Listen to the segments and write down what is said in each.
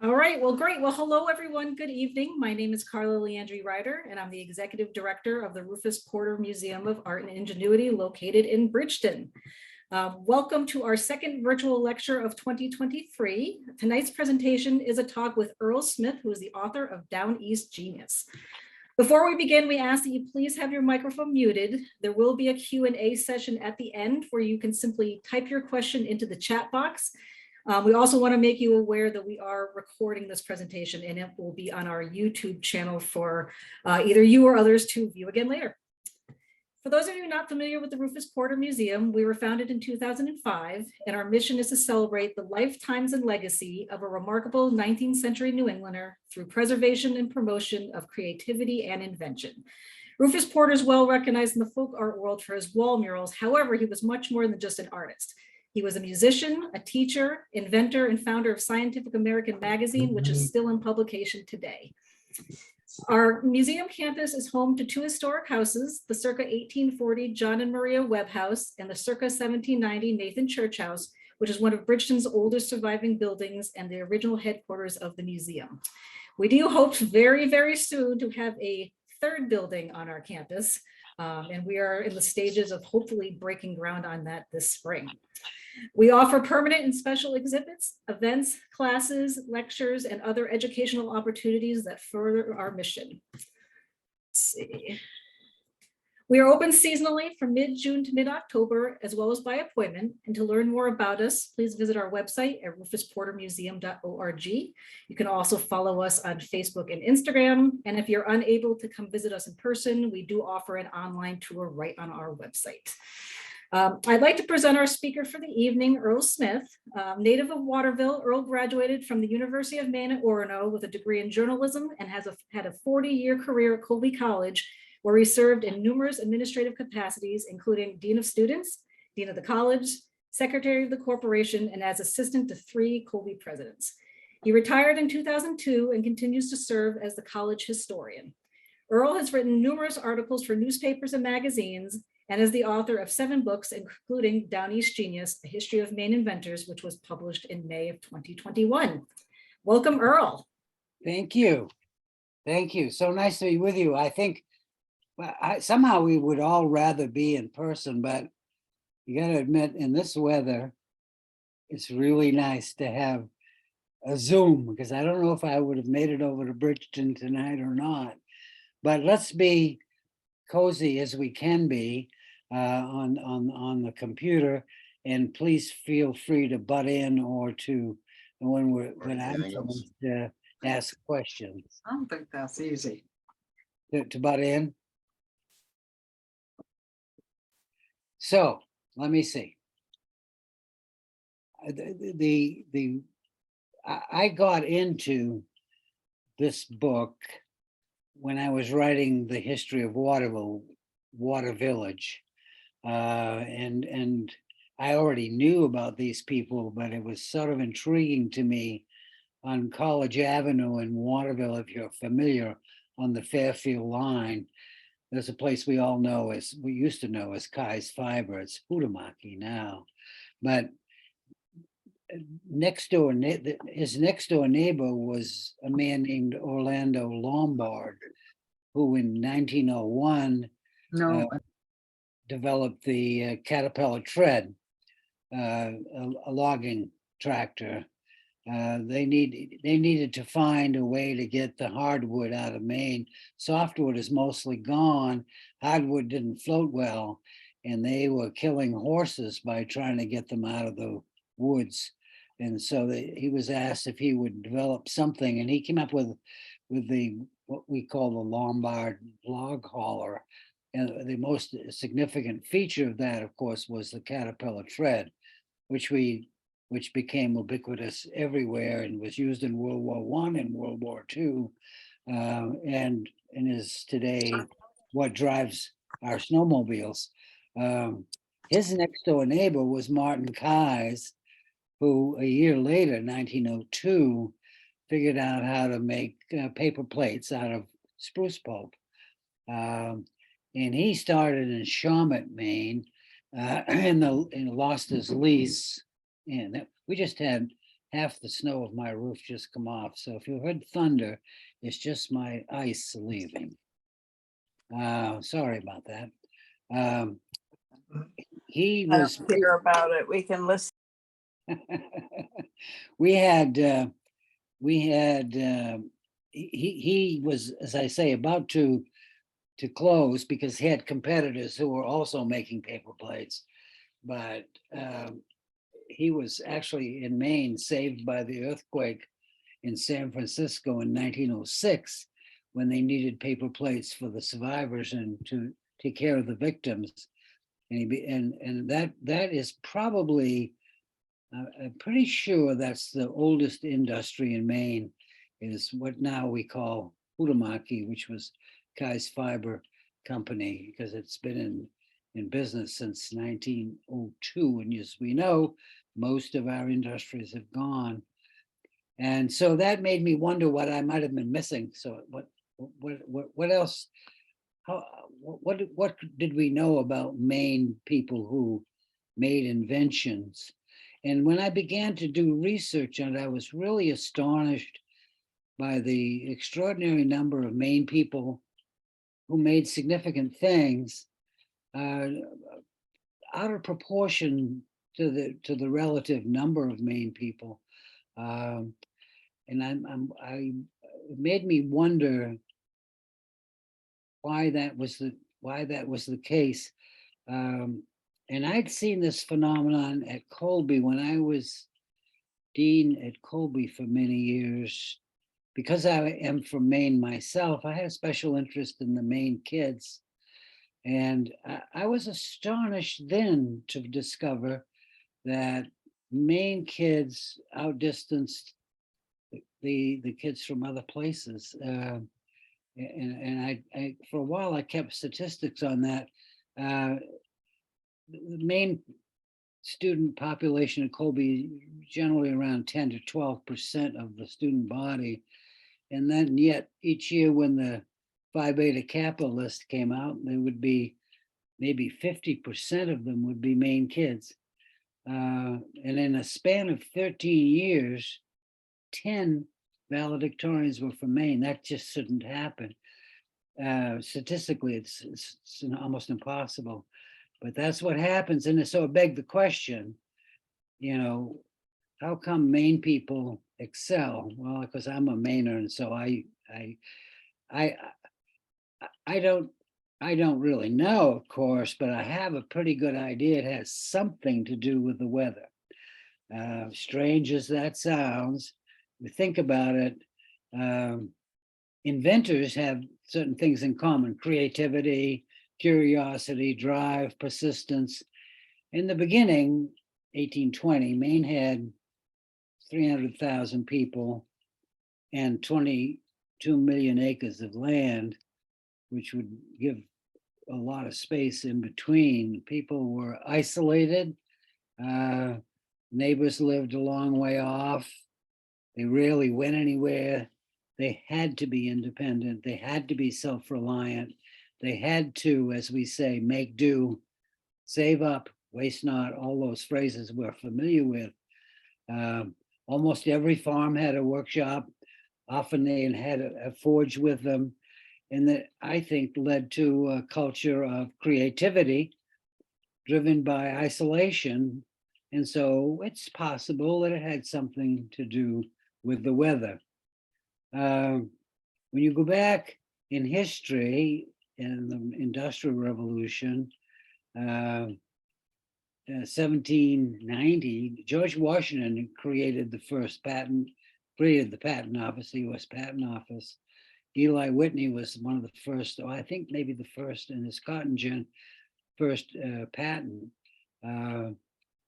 All right, well, great. Well, hello, everyone. Good evening. My name is Carla Leandri Ryder, and I'm the Executive Director of the Rufus Porter Museum of Art and Ingenuity located in Bridgeton. Welcome to our second virtual lecture of 2023. Tonight's presentation is a talk with Earl Smith, who is the author of Downeast Genius. Before we begin, we ask that you please have your microphone muted. There will be a Q&A session at the end where you can simply type your question into the chat box. We also want to make you aware that we are recording this presentation and it will be on our YouTube channel for either you or others to view again later. For those of you not familiar with the Rufus Porter Museum, we were founded in 2005, and our mission is to celebrate the lifetimes and legacy of a remarkable 19th century New Englander through preservation and promotion of creativity and invention. Rufus Porter is well recognized in the folk art world for his wall murals. However, he was much more than just an artist. He was a musician, a teacher, inventor, and founder of Scientific American magazine, which is still in publication today. Our museum campus is home to two historic houses, the circa 1840 John and Maria Webb House and the circa 1790 Nathan Church House, which is one of Bridgeton's oldest surviving buildings and the original headquarters of the museum. We do hope very, very soon to have a third building on our campus, and we are in the stages of hopefully breaking ground on that this spring. We offer permanent and special exhibits, events, classes, lectures, and other educational opportunities that further our mission. Let's see. We are open seasonally from mid-June to mid-October, as well as by appointment. And to learn more about us, please visit our website at rufusportermuseum.org. You can also follow us on Facebook and Instagram. And if you're unable to come visit us in person, we do offer an online tour right on our website. I'd like to present our speaker for the evening, Earl Smith. Native of Waterville, Earl graduated from the University of Maine at Orono with a degree in journalism and has had a 40-year career at Colby College, where he served in numerous administrative capacities, including Dean of Students, Dean of the College, Secretary of the Corporation, and as assistant to 3 Colby presidents. He retired in 2002 and continues to serve as the college historian. Earl has written numerous articles for newspapers and magazines, and is the author of 7 books, including Downeast Genius, A History of Maine Inventors, which was published in May of 2021. Welcome, Earl. Thank you. Thank you. So nice to be with you. I think somehow we would all rather be in person, but you got to admit, in this weather, it's really nice to have a Zoom, because I don't know if I would have made it over to Bridgeton tonight or not. But let's be cozy as we can be on the computer, and please feel free to butt in or to when I'm finished, to ask questions. I don't think that's easy. To butt in. So let me see. I got into this book when I was writing the history of Water Village, and I already knew about these people, but it was sort of intriguing to me. On College Avenue in Waterville, if you're familiar, on the Fairfield line, there's a place we used to know as Kai's Fiber. It's Hutamaki now, but his next door neighbor was a man named Orlando Lombard, who in 1901 developed the Caterpillar Tread, a logging tractor. They needed to find a way to get the hardwood out of Maine. Softwood is mostly gone. Hardwood didn't float well, and they were killing horses by trying to get them out of the woods. And so he was asked if he would develop something, and he came up with what we call the Lombard log hauler. And the most significant feature of that, of course, was the Caterpillar Tread, which became ubiquitous everywhere and was used in World War I and World War II, and is today what drives our snowmobiles. His next door neighbor was Martin Keyes, who a year later, 1902, figured out how to make paper plates out of spruce pulp. And he started in Shawmut, Maine, and lost his lease. And we just had half the snow of my roof just come off. So if you heard thunder, it's just my ice leaving. Sorry about that. He I was, don't care about it. We can listen. we had, he was, as I say, about to close because he had competitors who were also making paper plates. But he was actually in Maine saved by the earthquake in San Francisco in 1906 when they needed paper plates for the survivors and to take care of the victims. And that is probably, I'm pretty sure that's the oldest industry in Maine, is what now we call Huhtamaki, which was Kai's Fiber Company, because it's been in business since 1902. And as we know, most of our industries have gone. And so that made me wonder what I might have been missing. So what else? What did we know about Maine people who made inventions? And when I began to do research on it, I was really astonished by the extraordinary number of Maine people who made significant things out of proportion to the relative number of Maine people. And it made me wonder why that was the case. And I'd seen this phenomenon at Colby when I was dean at Colby for many years. Because I am from Maine myself, I had a special interest in the Maine kids. And I was astonished then to discover that Maine kids outdistanced the kids from other places. And I for a while I kept statistics on that. The Maine student population at Colby generally around 10 to 12% of the student body, and then yet each year when the Phi Beta Kappa list came out, there would be maybe 50% of them would be Maine kids, and in a span of 13 years, 10 valedictorians were from Maine. That just shouldn't happen. Statistically, it's almost impossible, but that's what happens. And so it begged the question, how come Maine people excel? Well, because I'm a Mainer, and so I don't really know, of course, but I have a pretty good idea. It has something to do with the weather. Strange as that sounds, we think about it. Inventors have certain things in common: creativity, curiosity, drive, persistence. In the beginning, 1820, Maine had 300,000 people and 22 million acres of land, which would give a lot of space in between. People were isolated. Neighbors lived a long way off. They rarely went anywhere. They had to be independent. They had to be self-reliant. They had to, as we say, make do, save up, waste not, all those phrases we're familiar with. Almost every farm had a workshop. Often they had a forge with them. And that, I think, led to a culture of creativity driven by isolation. And so it's possible that it had something to do with the weather. When you go back in history, in the Industrial Revolution, 1790, George Washington created the patent office, the U.S. Patent Office. Eli Whitney was one of the first, or I think maybe the first, in his cotton gin first patent. And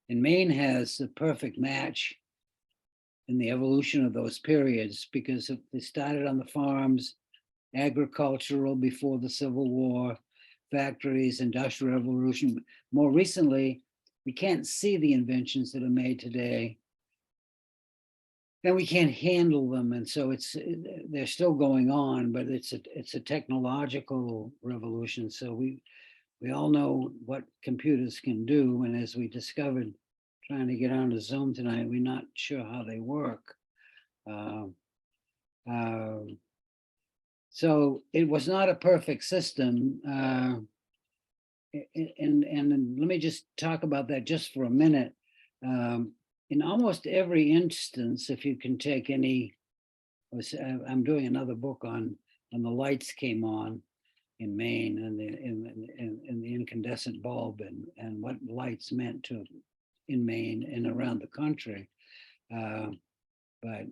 Maine has the perfect match in the evolution of those periods, because they started on the farms, agricultural before the Civil War, factories, Industrial Revolution. More recently, we can't see the inventions that are made today, and we can't handle them. And so they're still going on, but it's a technological revolution. So we all know what computers can do. And as we discovered trying to get onto Zoom tonight. We're not sure how they work. Um, So it was not a perfect system. And let me just talk about that just for a minute. In almost every instance, if you can take any, I'm doing another book on when the lights came on in Maine and the incandescent bulb and what lights meant to in Maine and around the country. But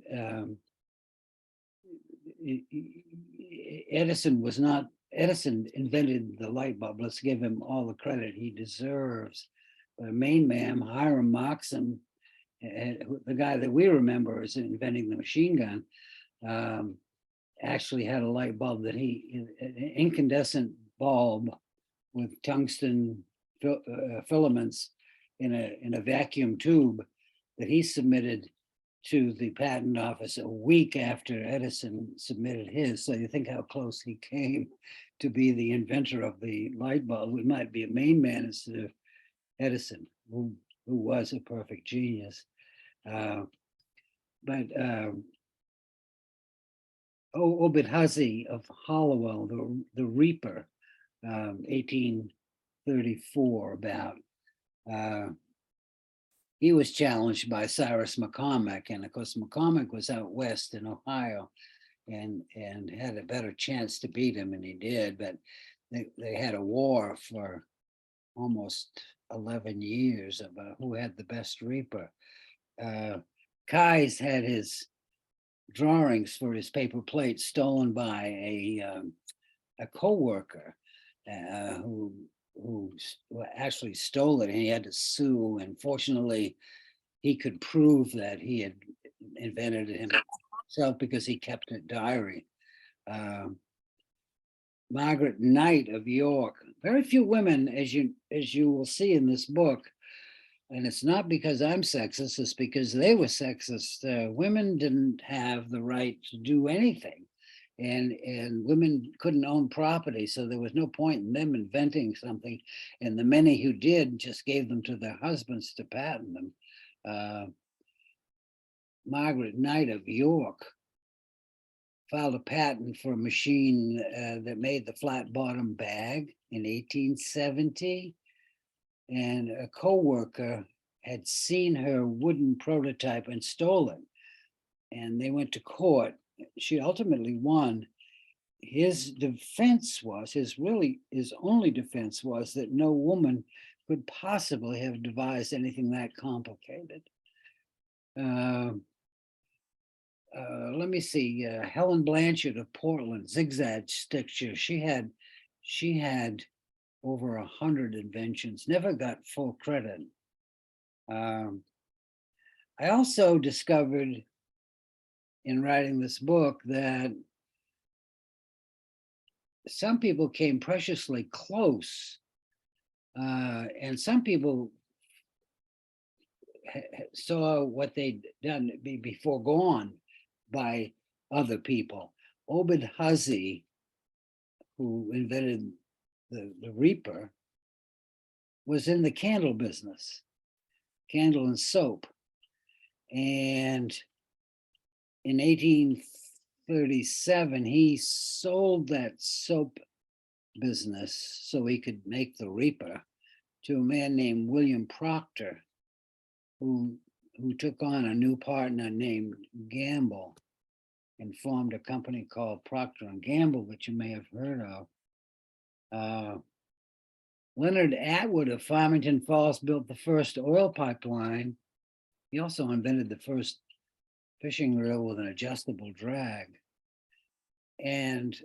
Edison invented the light bulb. Let's give him all the credit he deserves. But Maine man, Hiram Moxham, the guy that we remember as inventing the machine gun, actually had a light bulb that an incandescent bulb with tungsten filaments in a vacuum tube that he submitted to the patent office a week after Edison submitted his. So you think how close he came to be the inventor of the light bulb. We might be a Maine man instead of Edison, who was a perfect genius. But Obed Hussey of Hollowell, the Reaper, 1834 about, he was challenged by Cyrus McCormick, and of course McCormick was out west in Ohio and had a better chance to beat him, and he did, but they had a war for almost 11 years about who had the best Reaper. Keyes had his drawings for his paper plate stolen by a co-worker who actually stole it, and he had to sue. And fortunately, he could prove that he had invented it himself because he kept a diary. Margaret Knight of York. Very few women, as you will see in this book, and it's not because I'm sexist, it's because they were sexist. Women didn't have the right to do anything. And women couldn't own property, so there was no point in them inventing something. And the many who did just gave them to their husbands to patent them. Margaret Knight of York filed a patent for a machine that made the flat bottom bag in 1870. And a co-worker had seen her wooden prototype and stole it. And they went to court. She ultimately won. His defense was, his only defense was that no woman could possibly have devised anything that complicated. Let me see, Helen Blanchard of Portland, zigzag stitcher. She had over 100 inventions, never got full credit. I also discovered in writing this book that some people came preciously close, and some people saw what they'd done be foregone by other people. Obed Hussey, who invented the Reaper, was in the candle business, candle and soap. And in 1837, he sold that soap business so he could make the Reaper to a man named William Proctor, who took on a new partner named Gamble and formed a company called Procter and Gamble, which you may have heard of. Leonard Atwood of Farmington Falls built the first oil pipeline. He also invented the first fishing reel with an adjustable drag. And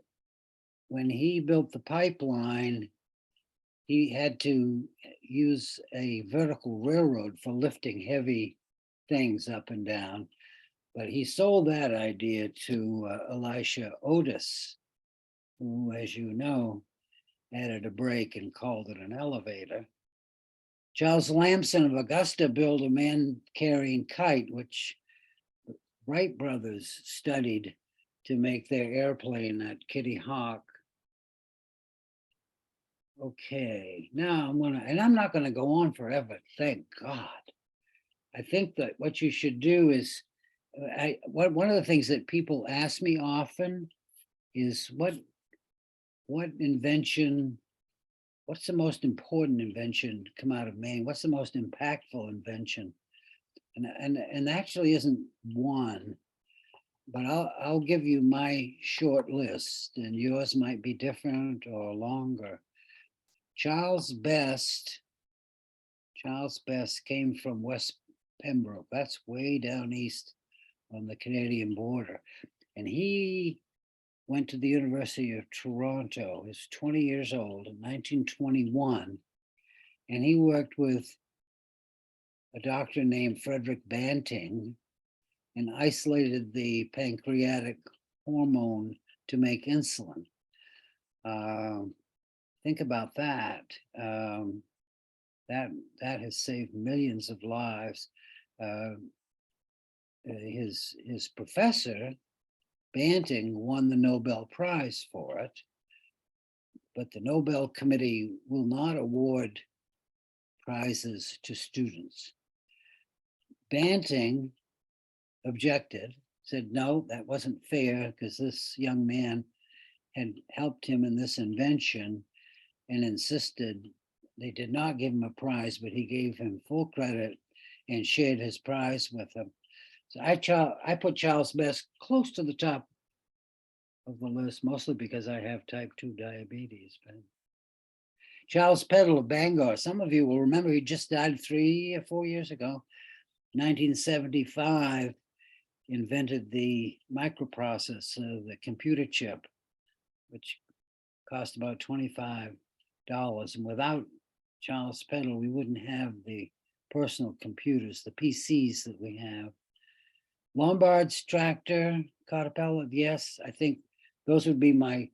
when he built the pipeline, he had to use a vertical railroad for lifting heavy things up and down. But he sold that idea to Elisha Otis, who, as you know, added a brake and called it an elevator. Charles Lamson of Augusta built a man-carrying kite, which the Wright brothers studied to make their airplane at Kitty Hawk. Okay, now I'm not gonna go on forever, thank God. I think that what you should do is, one of the things that people ask me often is what invention, what's the most important invention to come out of Maine? What's the most impactful invention? And actually isn't one, but I'll give you my short list, and yours might be different or longer. Charles Best came from West Pembroke. That's way down east on the Canadian border. And he went to the University of Toronto. He was 20 years old in 1921. And he worked with a doctor named Frederick Banting and isolated the pancreatic hormone to make insulin. Think about that. That has saved millions of lives. His professor, Banting, won the Nobel Prize for it, but the Nobel Committee will not award prizes to students. Banting objected, said, no, that wasn't fair because this young man had helped him in this invention, and insisted they did not give him a prize, but he gave him full credit and shared his prize with him. So I put Charles Best close to the top of the list, mostly because I have type 2 diabetes. But Charles Peddle of Bangor, some of you will remember, he just died 3 or 4 years ago. 1975, invented the microprocessor, the computer chip, which cost about $25. And without Charles Peddle, we wouldn't have the personal computers, the PCs that we have. Lombard's tractor, Caterpillar, yes, I think those would be my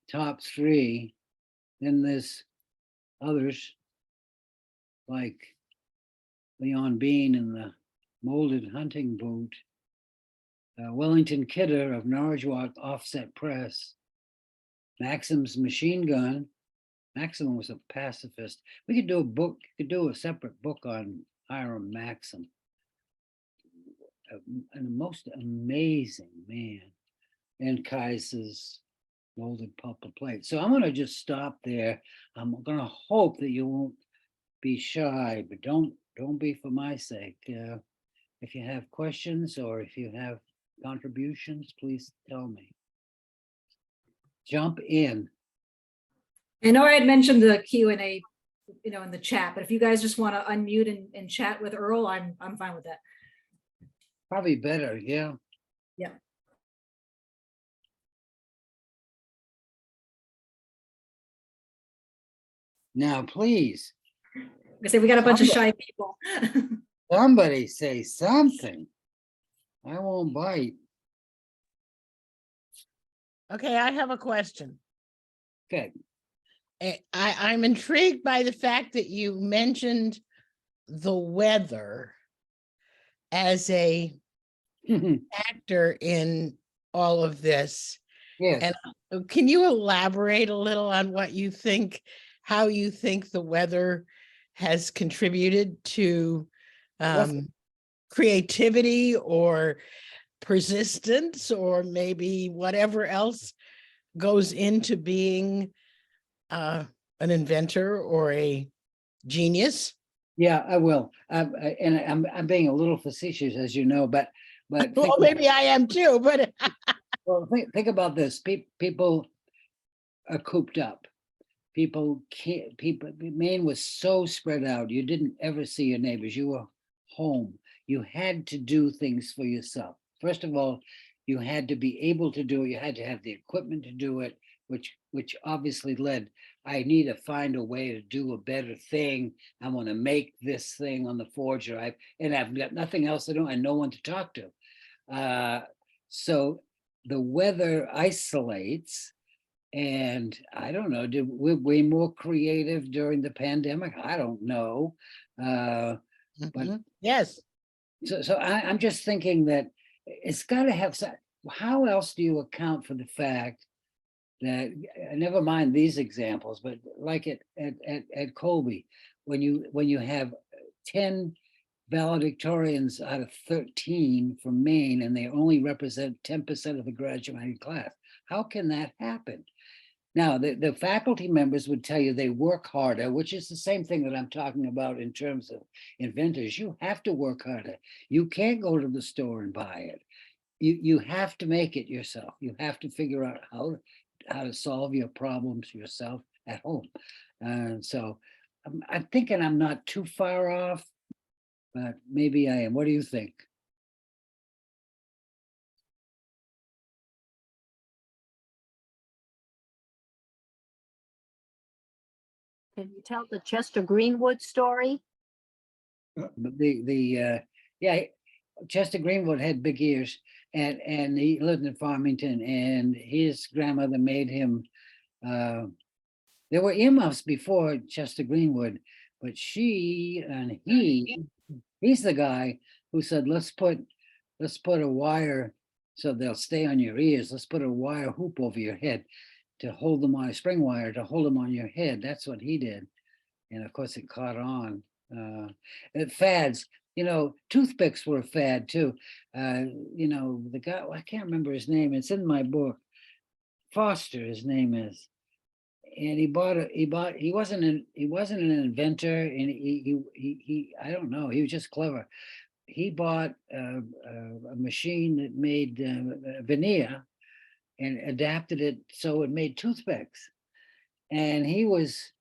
top 3. Then there's others like Leon Bean and the molded hunting boot, Wellington Kidder of Norridgewock Offset Press, Maxim's machine gun. Maxim was a pacifist. We could do a book, could do a separate book on Hiram Maxim. A most amazing man. And Kaiser's molded pulper plate. So I'm going to just stop there. I'm going to hope that you won't be shy, but don't be for my sake. If you have questions or if you have contributions, please tell me. Jump in. I know I had mentioned the Q&A, in the chat, but if you guys just want to unmute and chat with Earl, I'm fine with that. Probably better, yeah. Yeah. Now, please. I say we got a bunch of shy people. Somebody say something. I won't bite. Okay, I have a question. Okay. I'm intrigued by the fact that you mentioned the weather as a actor in all of this. Yes. And can you elaborate a little on what you think, how you think the weather has contributed to creativity or persistence, or maybe whatever else goes into being an inventor or a genius? Yeah, I will. And I'm being a little facetious, as you know, but Well, maybe I am too, but well, think about this. People are cooped up. People can't. Maine was so spread out. You didn't ever see your neighbors. You were home. You had to do things for yourself. First of all, you had to be able to do it. You had to have the equipment to do it, which obviously led, I need to find a way to do a better thing. I want to make this thing on the forge drive, and I've got nothing else to do and no one to talk to. So the weather isolates, and I don't know, we're way more creative during the pandemic. I don't know. But yes. So I'm just thinking that it's got to have some, how else do you account for the fact that, never mind these examples, but like at Colby, when you have 10 valedictorians out of 13 from Maine, and they only represent 10% of the graduating class. How can that happen? Now, the faculty members would tell you they work harder, which is the same thing that I'm talking about in terms of inventors. You have to work harder. You can't go to the store and buy it. You have to make it yourself. You have to figure out how to solve your problems yourself at home. And so I'm thinking I'm not too far off, but maybe I am. What do you think? Can you tell the Chester Greenwood story? Yeah, Chester Greenwood had big ears, and he lived in Farmington, and his grandmother made him. There were earmuffs before Chester Greenwood, but he's the guy who said, let's put a wire so they'll stay on your ears. Let's put a wire hoop over your head to hold them on, a spring wire to hold them on your head. That's what he did. And of course it caught on. Fads, toothpicks were a fad too. The guy, I can't remember his name. It's in my book. Foster, his name is. And he wasn't an inventor, and he I don't know, he was just clever. He bought a machine that made veneer and adapted it so it made toothpicks. And he was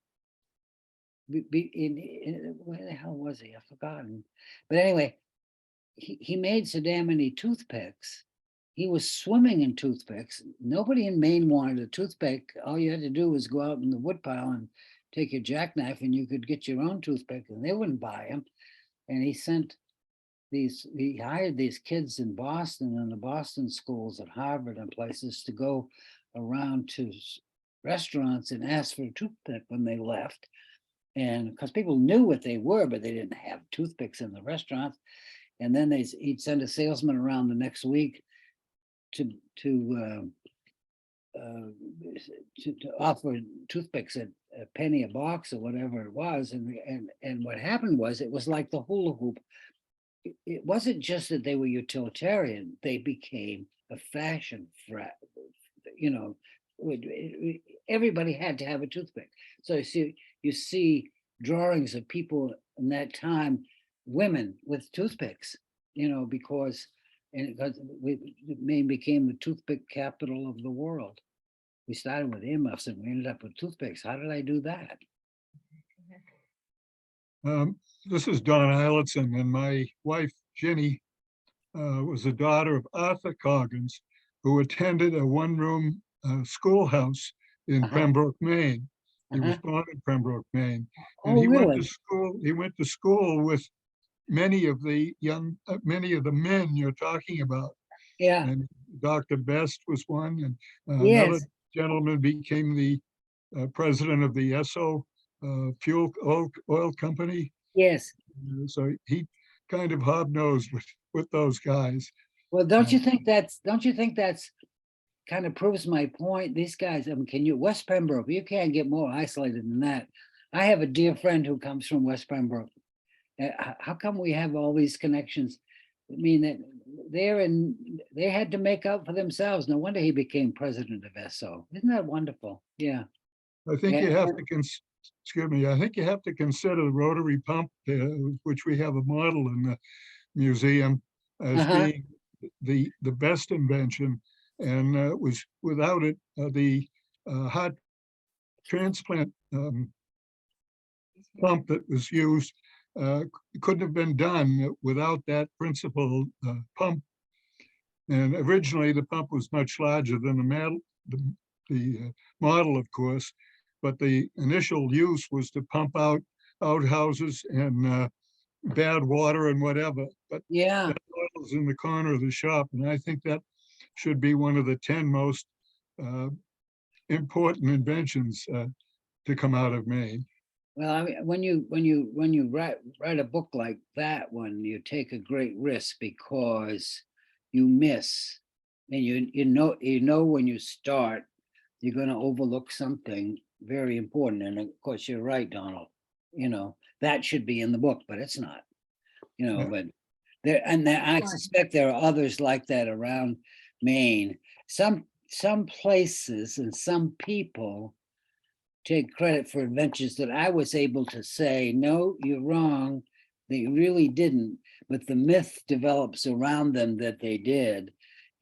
where the hell was he? I've forgotten. But anyway, he made so damn many toothpicks. He was swimming in toothpicks. Nobody in Maine wanted a toothpick. All you had to do was go out in the woodpile and take your jackknife, and you could get your own toothpick, and they wouldn't buy them. And he hired these kids in Boston and the Boston schools at Harvard and places to go around to restaurants and ask for a toothpick when they left. And because people knew what they were, but they didn't have toothpicks in the restaurants. And then he'd send a salesman around the next week to offer toothpicks at a penny a box or whatever it was. And what happened was, it was like the hula hoop. It wasn't just that they were utilitarian, they became a fashion everybody had to have a toothpick. So you see drawings of people in that time, women with toothpicks, because Maine became the toothpick capital of the world. We started with earmuffs and we ended up with toothpicks. How did I do that? This is Don Eilertson, and my wife, Jenny, was the daughter of Arthur Coggins, who attended a one-room schoolhouse in Pembroke, Maine. He was born in Pembroke, Maine. And he went to school with many of the men you're talking about. Yeah. And Dr. Best was one, and Yes. another gentleman became the president of the Esso fuel oil company. Yes. So he kind of hobnosed with those guys. Well, don't you think that's kind of proves my point? These guys, West Pembroke, you can't get more isolated than that. I have a dear friend who comes from West Pembroke. How come we have all these connections? I mean, that they had to make out for themselves. No wonder he became president of Esso. Isn't that wonderful? Yeah. I think you have to excuse me. I think you have to consider the rotary pump, which we have a model in the museum, as being the best invention. And was without it, the heart transplant pump that was used couldn't have been done without that principal pump. And originally the pump was much larger than the model, of course, but the initial use was to pump out outhouses and bad water and whatever. But yeah, that model's in the corner of the shop, and I think that should be one of the 10 most important inventions to come out of Maine. Well, I mean, when you write a book like that one, you take a great risk because you miss, and you know when you start, you're going to overlook something very important. And of course, you're right, Donald. That should be in the book, but it's not. you know, Yeah. but I Right. suspect there are others like that around Maine. Some places and some people take credit for inventions that I was able to say, no, you're wrong. They really didn't, but the myth develops around them that they did.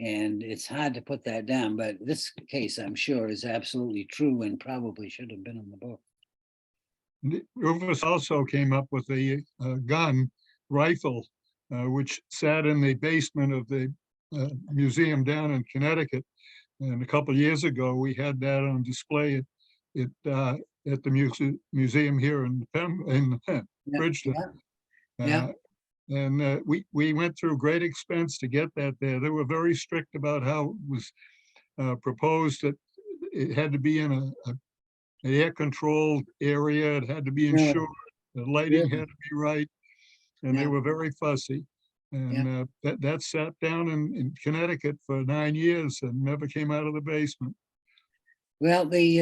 And it's hard to put that down, but this case, I'm sure, is absolutely true and probably should have been in the book. Rufus also came up with a gun rifle, which sat in the basement of the museum down in Connecticut. And a couple of years ago, we had that on display at the museum here in Yeah, Bridgeton. yeah, And we went through great expense to get that there. They were very strict about how it was proposed, that it had to be in an air-controlled area. It had to be really, insured. The lighting really, had to be right, and they yeah, were very fussy. yeah. And that sat down in Connecticut for 9 years and never came out of the basement. Well, the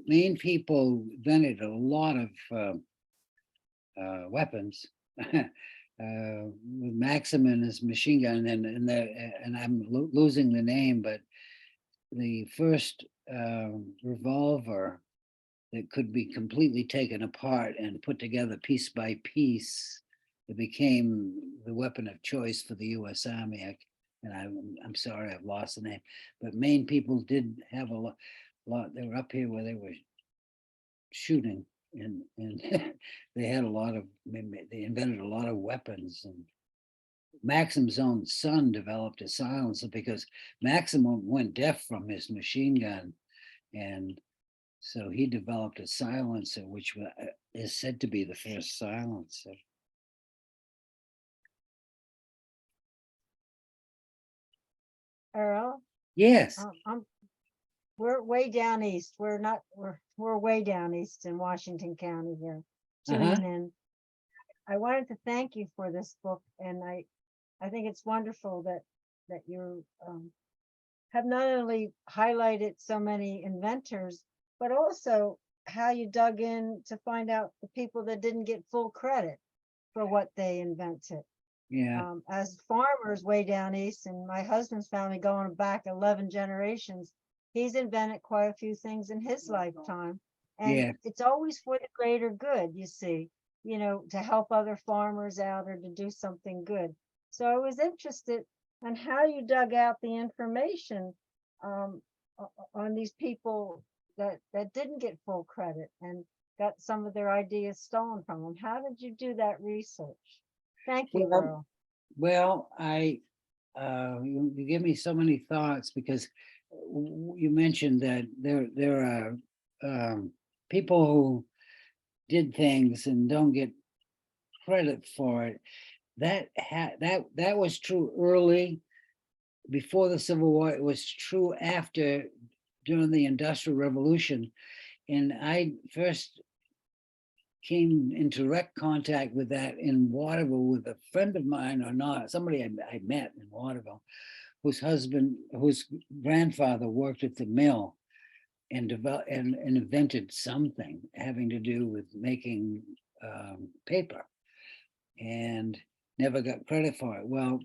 Maine people invented a lot of weapons. With Maxim and his machine gun, and I'm losing the name, but the first revolver that could be completely taken apart and put together piece by piece, it became the weapon of choice for the U.S. Army. And I'm sorry, I've lost the name, but Maine people did have a lot. They were up here where they were shooting, and they had a lot of, they invented a lot of weapons. And Maxim's own son developed a silencer because Maxim went deaf from his machine gun, and so he developed a silencer, which is said to be the first silencer. Earl, Yes. we're way down east. We're way down east in Washington County here, tuning in. I wanted to thank you for this book, and I think it's wonderful that you have not only highlighted so many inventors, but also how you dug in to find out the people that didn't get full credit for what they invented. Yeah. As farmers way down east, and my husband's family going back 11 generations, he's invented quite a few things in his lifetime. And Yeah. it's always for the greater good, you see, to help other farmers out or to do something good. So I was interested in how you dug out the information on these people that didn't get full credit and got some of their ideas stolen from them. How did you do that research? Thank you, Earl. Well, you give me so many thoughts, because you mentioned that there are people who did things and don't get credit for it. That was true early, before the Civil War. It was true after, during the Industrial Revolution. And I first came in direct contact with that in Waterville with a friend of mine, or not, somebody I met in Waterville, whose grandfather worked at the mill and developed and invented something having to do with making paper, and never got credit for it. Well,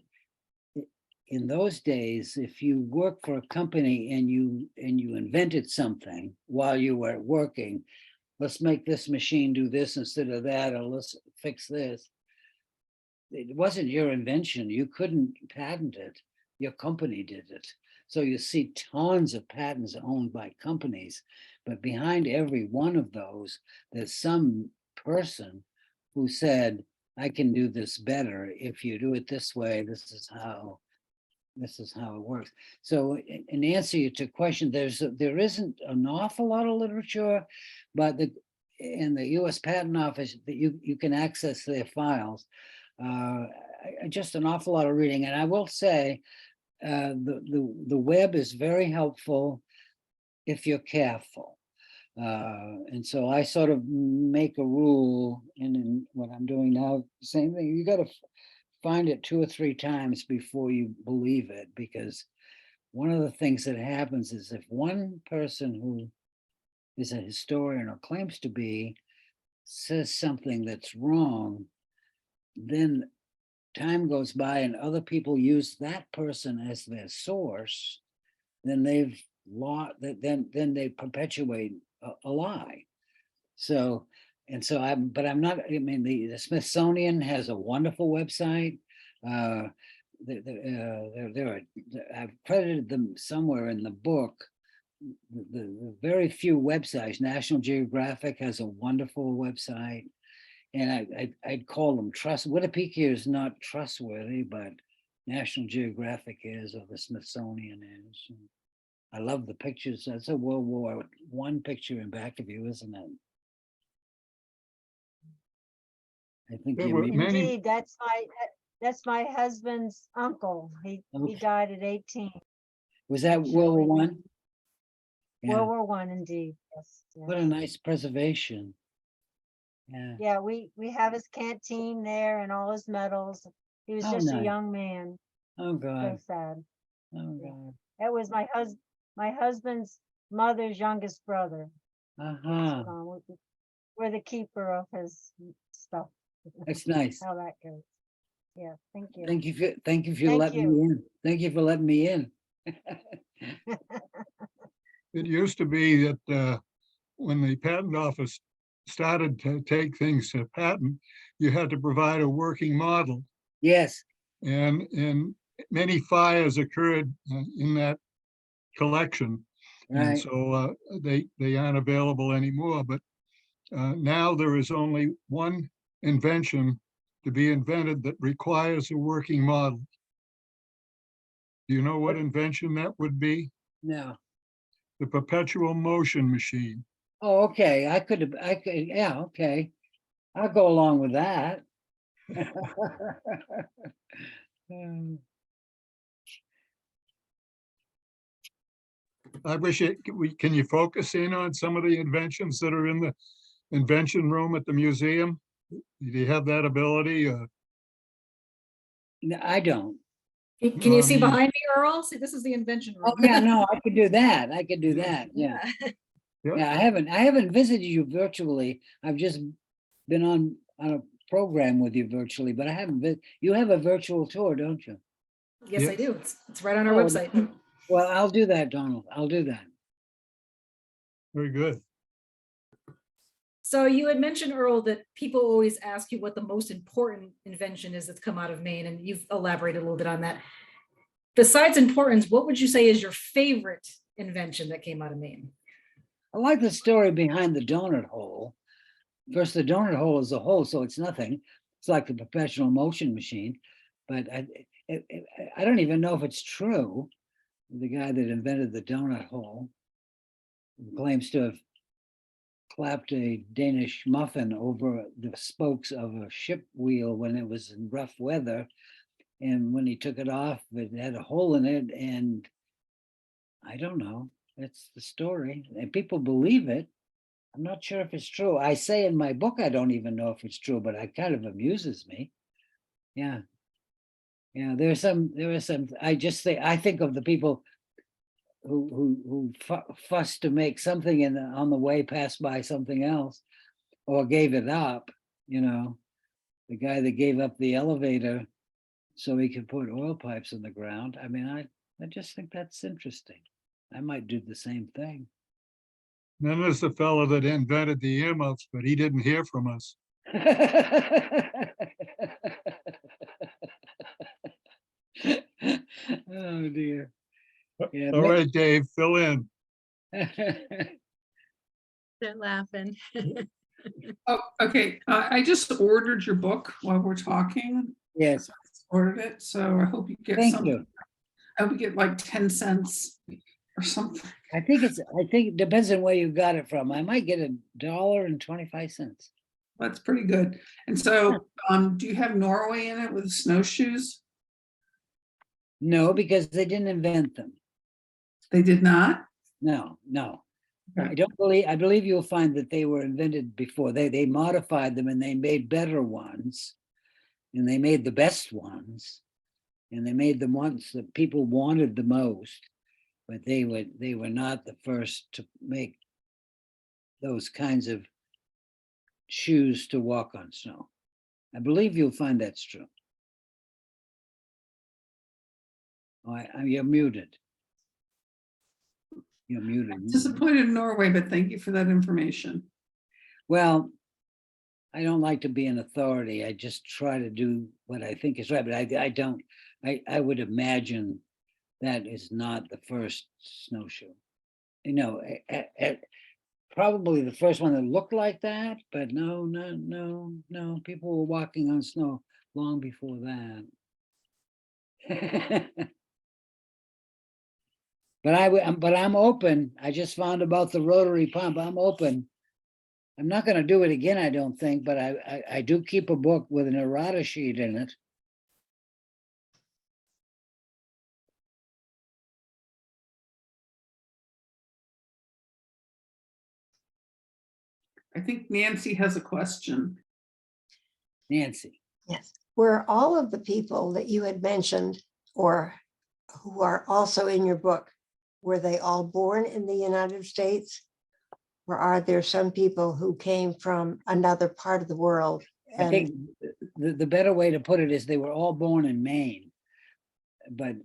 in those days, if you work for a company and you invented something while you were working, let's make this machine do this instead of that, or let's fix this. It wasn't your invention. You couldn't patent it. Your company did it. So you see tons of patents owned by companies, but behind every one of those, there's some person who said, I can do this better. If you do it this way, this is how it works. So in answer to your question, there isn't an awful lot of literature, but in the U.S. Patent Office, that you can access their files. Just an awful lot of reading, and I will say, the web is very helpful if you're careful. And so I sort of make a rule, and in what I'm doing now, same thing. You got to find it 2 or 3 times before you believe it, because one of the things that happens is, if one person who is a historian or claims to be says something that's wrong, then time goes by and other people use that person as their source, then they've lost, then they perpetuate a lie. So, and so but I'm not, I mean, the Smithsonian has a wonderful website. I've credited them somewhere in the book. The very few websites, National Geographic has a wonderful website, and I'd call them Wikipedia is not trustworthy, but National Geographic is, or the Smithsonian is. And I love the pictures. That's a World War I picture in back of you, isn't it? I think There you were mean, many- Indeed, that's my husband's uncle. He Okay. died at 18. was that World War One? Yeah, World War I, indeed. Yes. what a yes. nice preservation. Yeah. Yeah, we have his canteen there and all his medals. He was Oh, just a nice. young man. Oh So God. sad. Oh Yeah. God. That was my husband's mother's youngest brother. Uh-huh. We're the keeper of his stuff. That's nice. How that goes. Yeah, thank you. Thank you for Thank letting me in. Thank you for letting me in. It used to be that when the patent office started to take things to patent, you had to provide a working model. Yes. And many fires occurred in that collection. And Right. so they aren't available anymore. But now there is only one invention to be invented that requires a working model. Do you know what invention that would be? No. The perpetual motion machine. Oh, okay. Yeah, okay. I'll go along with that. Um, I wish can you focus in on some of the inventions that are in the invention room at the museum? Do you have that ability? No, I don't. Can you see I mean- behind me, Earl? See, this is the invention room. Oh, yeah, no, I could do that. I could do that. Yeah. Yeah. Yeah, I haven't visited you virtually. I've just been on a program with you virtually, but I haven't you have a virtual tour, don't you? Yes, I Yes. do. It's right on our Oh, website. Well, I'll do that, Donald. I'll do that. Very good. So you had mentioned, Earl, that people always ask you what the most important invention is that's come out of Maine, and you've elaborated a little bit on that. Besides importance, what would you say is your favorite invention that came out of Maine? I like the story behind the donut hole. First, the donut hole is a hole, so it's nothing. It's like the perpetual motion machine, but I don't even know if it's true. The guy that invented the donut hole claims to have clapped a Danish muffin over the spokes of a ship wheel when it was in rough weather. And when he took it off, it had a hole in it. And I don't know. That's the story. And people believe it. I'm not sure if it's true. I say in my book, I don't even know if it's true, but it kind of amuses me. Yeah. Yeah, there are some, I think of the people who fussed to make something on the way passed by something else or gave it up, the guy that gave up the elevator so he could put oil pipes in the ground. I mean, I just think that's interesting. I might do the same thing. Then there's the fellow that invented the earmuffs, but he didn't hear from us. Oh dear. Yeah, All right, Dave, fill in. They're laughing. Oh, okay. I just ordered your book while we're talking. Yes, Ordered it, so I hope you get thank something. you. I hope you get like 10 cents or something. I think it depends on where you got it from. I might get $1.25. That's pretty good. And so, do you have Norway in it with snowshoes? No, because they didn't invent them. They did not? No. Okay. I believe you'll find that they were invented before. They modified them and they made better ones. And they made the best ones. And they made the ones that people wanted the most. But they were not the first to make those kinds of shoes to walk on snow. I believe you'll find that's true. Oh, you're muted. You're muted. Disappointed in Norway, but thank you for that information. Well, I don't like to be an authority. I just try to do what I think is right, but I don't, I would imagine that is not the first snowshoe. You know, probably the first one that looked like that, but no, people were walking on snow long before that. But I'm open. I just found about the rotary pump. I'm open. I'm not going to do it again, I don't think, but I do keep a book with an errata sheet in it. I think Nancy has a question. Nancy. Yes. Were all of the people that you had mentioned or who are also in your book, were they all born in the United States? Or are there some people who came from another part of the world? I think the better way to put it is they were all born in Maine. But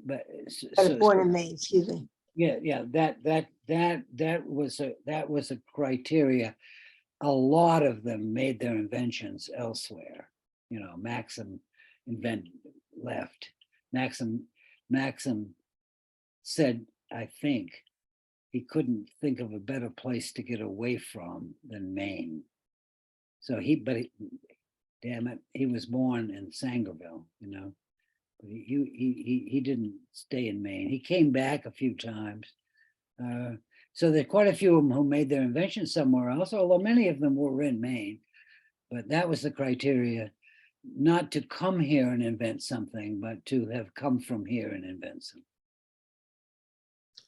Born in Maine, excuse me. Yeah, that was a criteria. A lot of them made their inventions elsewhere. You know, Maxim left. Maxim said, I think, he couldn't think of a better place to get away from than Maine. So damn it, he was born in Sangerville, you know. But he didn't stay in Maine. He came back a few times. So there are quite a few of them who made their inventions somewhere else, although many of them were in Maine. But that was the criteria, not to come here and invent something, but to have come from here and invent something.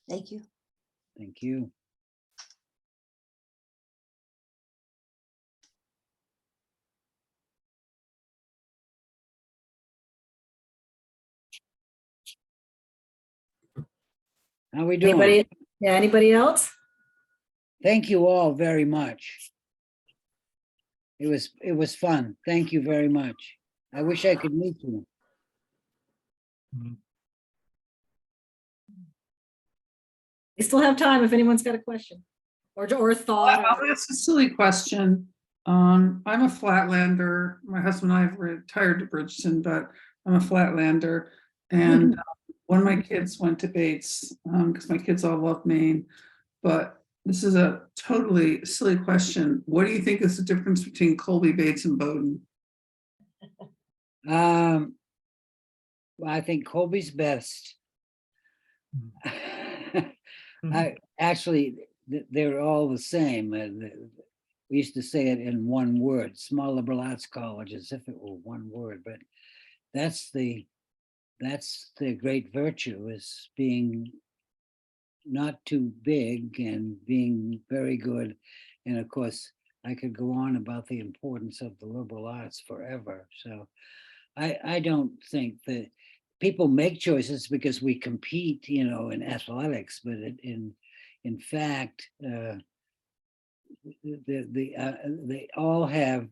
Thank you. Thank you. How we doing? Anybody else? Thank you all very much. It was fun. Thank you very much. I wish I could meet you. We still have time if anyone's got a question or thought. I'll ask a silly question. I'm a Flatlander. My husband and I have retired to Bridgeton, but I'm a Flatlander. And one of my kids went to Bates because my kids all love Maine. But this is a totally silly question. What do you think is the difference between Colby, Bates, and Bowdoin? Well, I think Colby's best. Actually, they're all the same. We used to say it in one word, small liberal arts college, as if it were one word, but that's the great virtue, is being not too big and being very good. And of course, I could go on about the importance of the liberal arts forever. So I don't think that people make choices because we compete, you know, in athletics, but in fact, they all have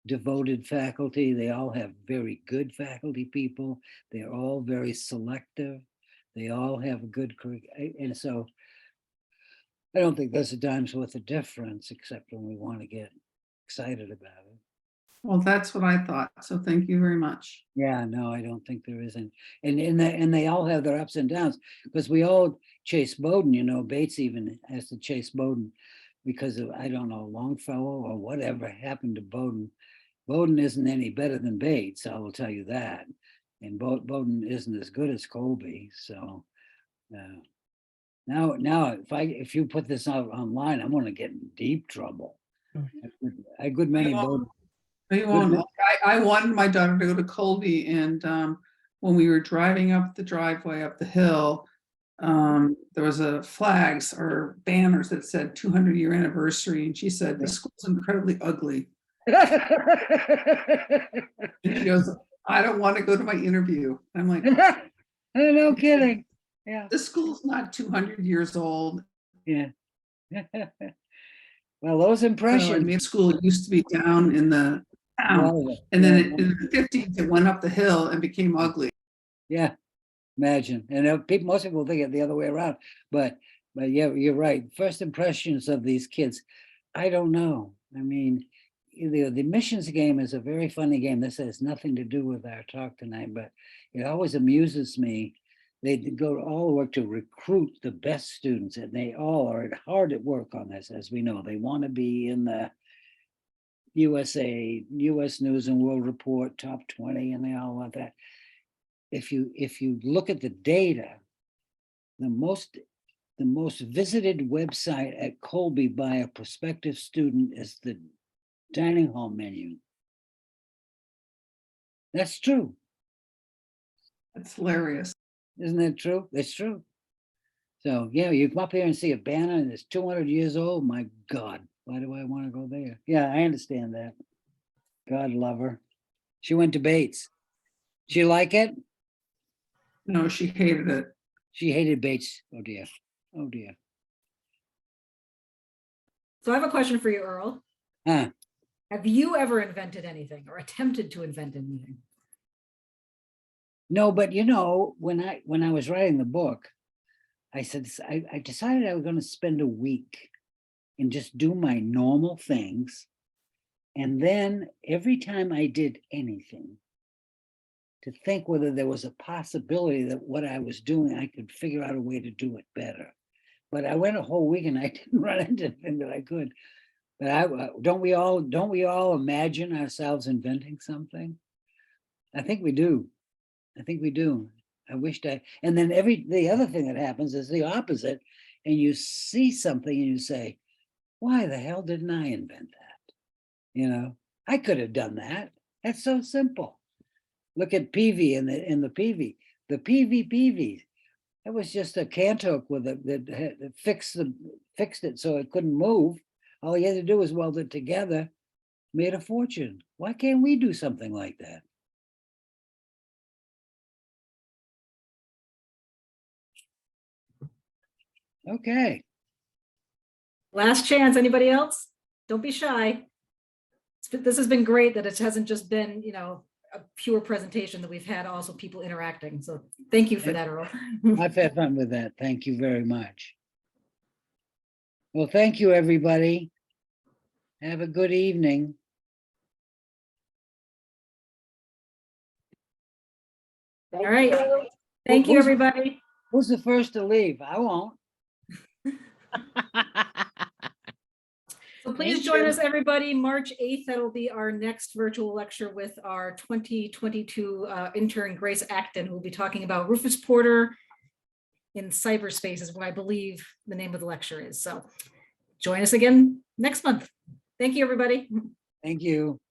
devoted faculty. They all have very good faculty people. They're all very selective. They all have a good curriculum. And so I don't think there's a dime's worth of difference, except when we want to get excited about it. Well, that's what I thought. So thank you very much. Yeah, no, I don't think there isn't. And they all have their ups and downs, because we all chase Bowdoin, you know. Bates even has to chase Bowdoin because of, I don't know, Longfellow or whatever happened to Bowdoin. Bowdoin isn't any better than Bates, I will tell you that. And Bowdoin isn't as good as Colby. So now if you put this out online, I'm going to get in deep trouble. A good many Bowdoin. You won't. I wanted my daughter to go to Colby, and when we were driving up the driveway up the hill, there was a flags or banners that said 200-year anniversary, and she said the school's incredibly ugly. And she goes, I don't want to go to my interview. I'm like, no kidding. Yeah. The school's not 200 years old. Yeah. Well, those impressions. So I mean, school used to be down in the A down. lot of it, And then yeah, in the 50s, it went up the hill and became ugly. yeah, imagine. And people, most people think it the other way around, but yeah, you're right. First impressions of these kids, I don't know. I mean, the missions game is a very funny game. This has nothing to do with our talk tonight, but it always amuses me. They go all the work to recruit the best students, and they all are hard at work on this, as we know. They want to be in the USA, US News and World Report, top 20, and they all want that. If you look at the data, the most visited website at Colby by a prospective student is the dining hall menu. That's true. That's hilarious. Isn't that true? It's true. So yeah, you come up here and see a banner and it's 200 years old. My God, why do I want to go there? Yeah, I understand that. God love her. She went to Bates. She like it? No, she hated it. She hated Bates. Oh dear. Oh dear. So I have a question for you, Earl. Huh. Have you ever invented anything or attempted to invent anything? No, but you know, when I was writing the book, I said, I decided I was going to spend a week and just do my normal things. And then every time I did anything, to think whether there was a possibility that what I was doing, I could figure out a way to do it better. But I went a whole week and I didn't run into anything that I could. But don't we all imagine ourselves inventing something? I think we do. I think we do. I wished and then the other thing that happens is the opposite. And you see something and you say, why the hell didn't I invent that? You know, I could have done that. That's so simple. Look at Peavy in the Peavy. The Peavy. That was just a cantoke with it that fixed it so it couldn't move. All you had to do was weld it together, made a fortune. Why can't we do something like that? Okay. Last chance, anybody else? Don't be shy. This has been great that it hasn't just been, a pure presentation, that we've had also people interacting. So thank you for that, Earl. I've had fun with that. Thank you very much. Well, thank you, everybody. Have a good evening. All right. Thank you, everybody. Who's the first to leave? I won't. So please Thank join you. us, everybody, March 8th. That'll be our next virtual lecture with our 2022 intern, Grace Acton, who will be talking about Rufus Porter in cyberspace, is what I believe the name of the lecture is. So join us again next month. Thank you, everybody. Thank you.